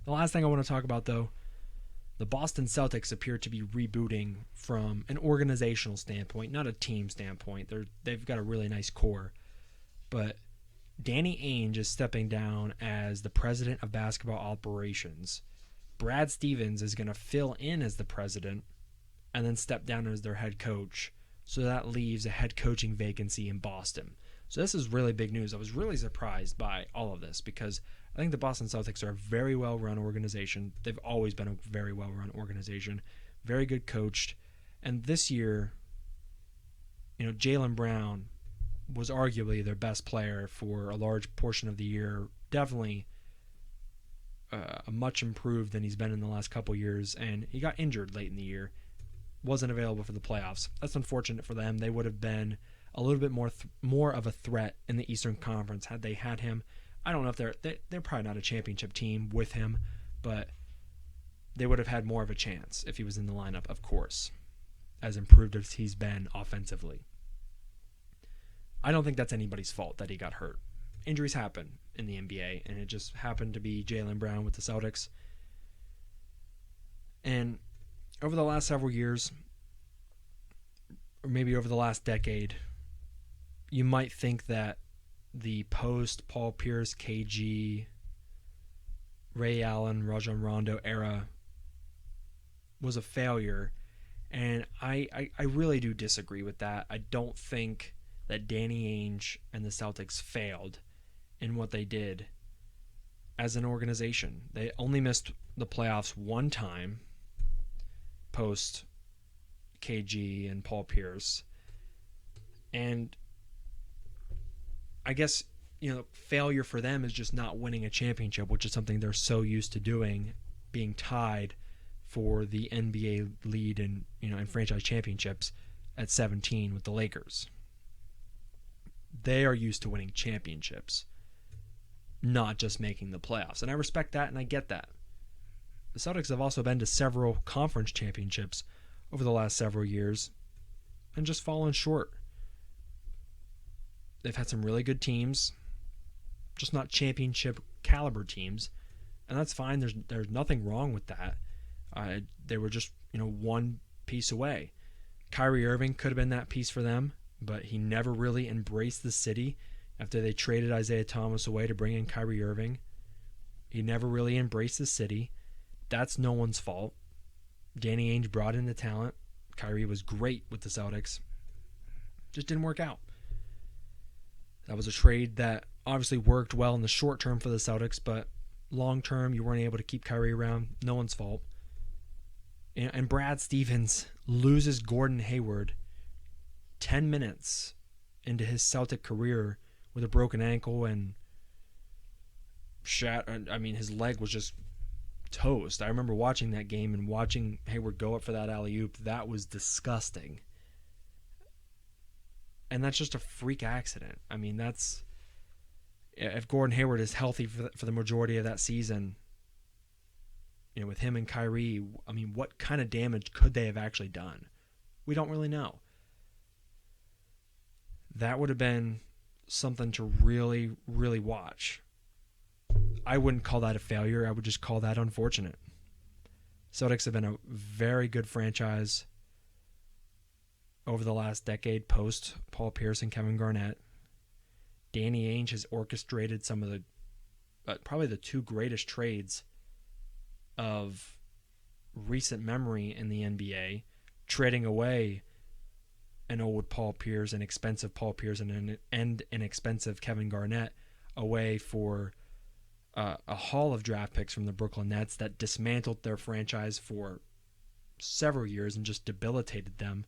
The last thing I want to talk about, though, the Boston Celtics appear to be rebooting from an organizational standpoint, not a team standpoint. They've got a really nice core, but Danny Ainge is stepping down as the president of basketball operations. Brad Stevens is going to fill in as the president and then step down as their head coach. So that leaves a head coaching vacancy in Boston. So this is really big news. I was really surprised by all of this because I think the Boston Celtics are a very well-run organization. They've always been a very well-run organization, very good coached. And this year, Jaylen Brown was arguably their best player for a large portion of the year. Definitely much improved than he's been in the last couple years. And he got injured late in the year. Wasn't available for the playoffs. That's unfortunate for them. They would have been a little bit more of a threat in the Eastern Conference had they had him. I don't know if they're probably not a championship team with him, but they would have had more of a chance if he was in the lineup, of course, as improved as he's been offensively. I don't think that's anybody's fault that he got hurt. Injuries happen in the NBA, and it just happened to be Jaylen Brown with the Celtics. And over the last several years, or maybe over the last decade, you might think that the post Paul Pierce, KG, Ray Allen, Rajon Rondo era was a failure. And I really do disagree with that. I don't think that Danny Ainge and the Celtics failed in what they did as an organization. They only missed the playoffs one time post KG and Paul Pierce. And I guess, failure for them is just not winning a championship, which is something they're so used to doing, being tied for the NBA lead in franchise championships at 17 with the Lakers. They are used to winning championships, not just making the playoffs. And I respect that and I get that. The Celtics have also been to several conference championships over the last several years and just fallen short. They've had some really good teams, just not championship caliber teams, and that's fine. There's nothing wrong with that. They were just one piece away. Kyrie Irving could have been that piece for them, but he never really embraced the city after they traded Isaiah Thomas away to bring in Kyrie Irving. He never really embraced the city. That's no one's fault. Danny Ainge brought in the talent. Kyrie was great with the Celtics. Just didn't work out. That was a trade that obviously worked well in the short term for the Celtics, but long term, you weren't able to keep Kyrie around. No one's fault. And Brad Stevens loses Gordon Hayward 10 minutes into his Celtic career with a broken ankle and his leg was just toast. I remember watching that game and watching Hayward go up for that alley-oop. That was disgusting. And that's just a freak accident. If Gordon Hayward is healthy for the majority of that season, with him and Kyrie, what kind of damage could they have actually done? We don't really know. That would have been something to really, really watch. I wouldn't call that a failure. I would just call that unfortunate. Celtics have been a very good franchise over the last decade post Paul Pierce and Kevin Garnett. Danny Ainge has orchestrated some of the probably the two greatest trades of recent memory in the NBA, trading away an old Paul Pierce, an expensive Paul Pierce, and an expensive Kevin Garnett away for a haul of draft picks from the Brooklyn Nets that dismantled their franchise for several years and just debilitated them.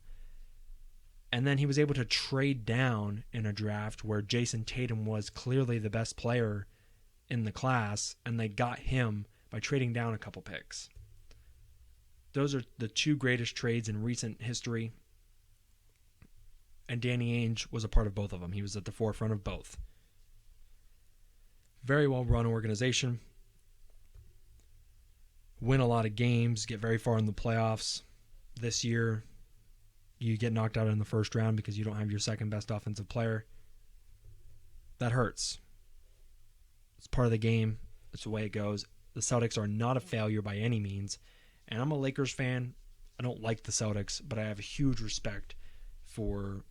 And then he was able to trade down in a draft where Jason Tatum was clearly the best player in the class, and they got him by trading down a couple picks. Those are the two greatest trades in recent history, and Danny Ainge was a part of both of them. He was at the forefront of both. Very well-run organization. Win a lot of games, get very far in the playoffs. This year, you get knocked out in the first round because you don't have your second best offensive player. That hurts. It's part of the game. It's the way it goes. The Celtics are not a failure by any means. And I'm a Lakers fan. I don't like the Celtics, but I have a huge respect for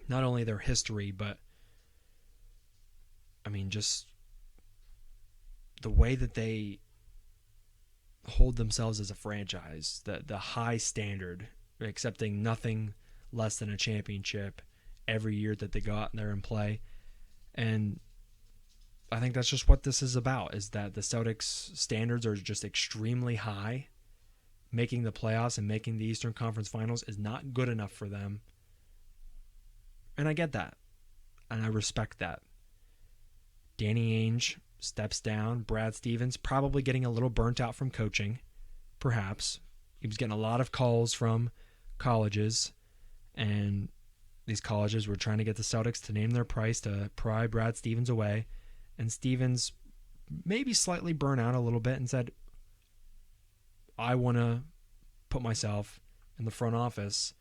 not only their history, but I mean, just the way that they hold themselves as a franchise, the high standard, accepting nothing less than a championship every year that they go out and they're in play. And I think that's just what this is about, is that the Celtics standards are just extremely high. Making the playoffs and making the Eastern Conference Finals is not good enough for them. And I get that. And I respect that. Danny Ainge steps down. Brad Stevens probably getting a little burnt out from coaching, perhaps. He was getting a lot of calls from colleges, and these colleges were trying to get the Celtics to name their price to pry Brad Stevens away. And Stevens maybe slightly burnt out a little bit and said, I want to put myself in the front office.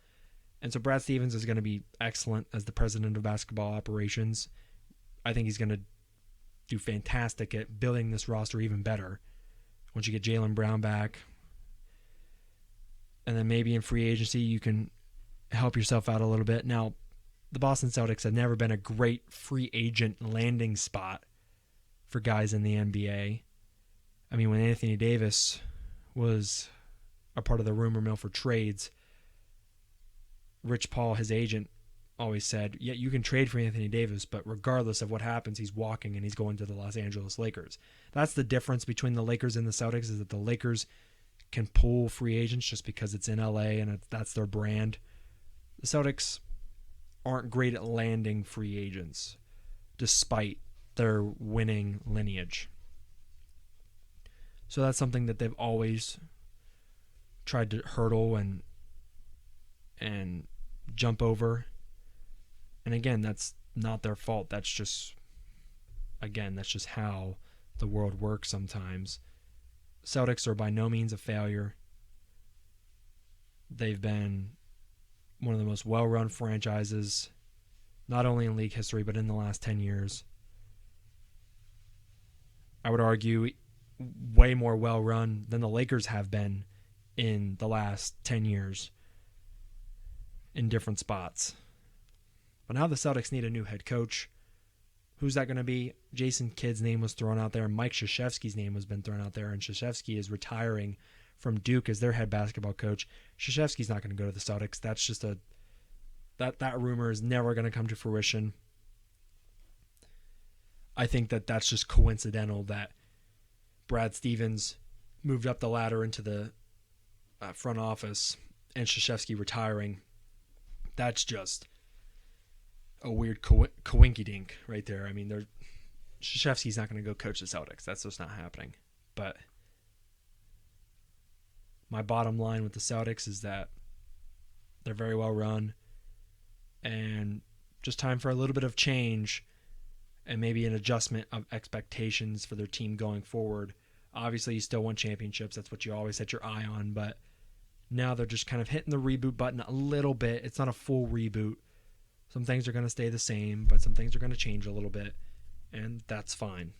And so Brad Stevens is going to be excellent as the president of basketball operations. I think he's going to do fantastic at building this roster even better once you get Jaylen Brown back. And then maybe in free agency you can help yourself out a little bit. Now, the Boston Celtics have never been a great free agent landing spot for guys in the NBA. I mean, when Anthony Davis was a part of the rumor mill for trades, Rich Paul, his agent, always said, yeah, you can trade for Anthony Davis, but regardless of what happens, he's walking and he's going to the Los Angeles Lakers. That's the difference between the Lakers and the Celtics, is that the Lakers can pull free agents just because it's in LA and that's their brand. The Celtics aren't great at landing free agents, despite their winning lineage. So that's something that they've always tried to hurdle and jump over. And again, that's not their fault. That's just how the world works sometimes. Celtics are by no means a failure. They've been one of the most well-run franchises, not only in league history, but in the last 10 years. I would argue way more well-run than the Lakers have been in the last 10 years in different spots. But now the Celtics need a new head coach. Who's that going to be? Jason Kidd's name was thrown out there. Mike Krzyzewski's name has been thrown out there, and Krzyzewski is retiring from Duke as their head basketball coach. Krzyzewski's not going to go to the Celtics. That's just that rumor is never going to come to fruition. I think that's just coincidental that Brad Stevens moved up the ladder into the front office and Krzyzewski retiring. That's just a weird coinky-dink right there. I mean, Krzyzewski's not going to go coach the Celtics. That's just not happening. But my bottom line with the Celtics is that they're very well run, and just time for a little bit of change and maybe an adjustment of expectations for their team going forward. Obviously, you still want championships. That's what you always set your eye on. But now they're just kind of hitting the reboot button a little bit. It's not a full reboot. Some things are going to stay the same, but some things are going to change a little bit, and that's fine.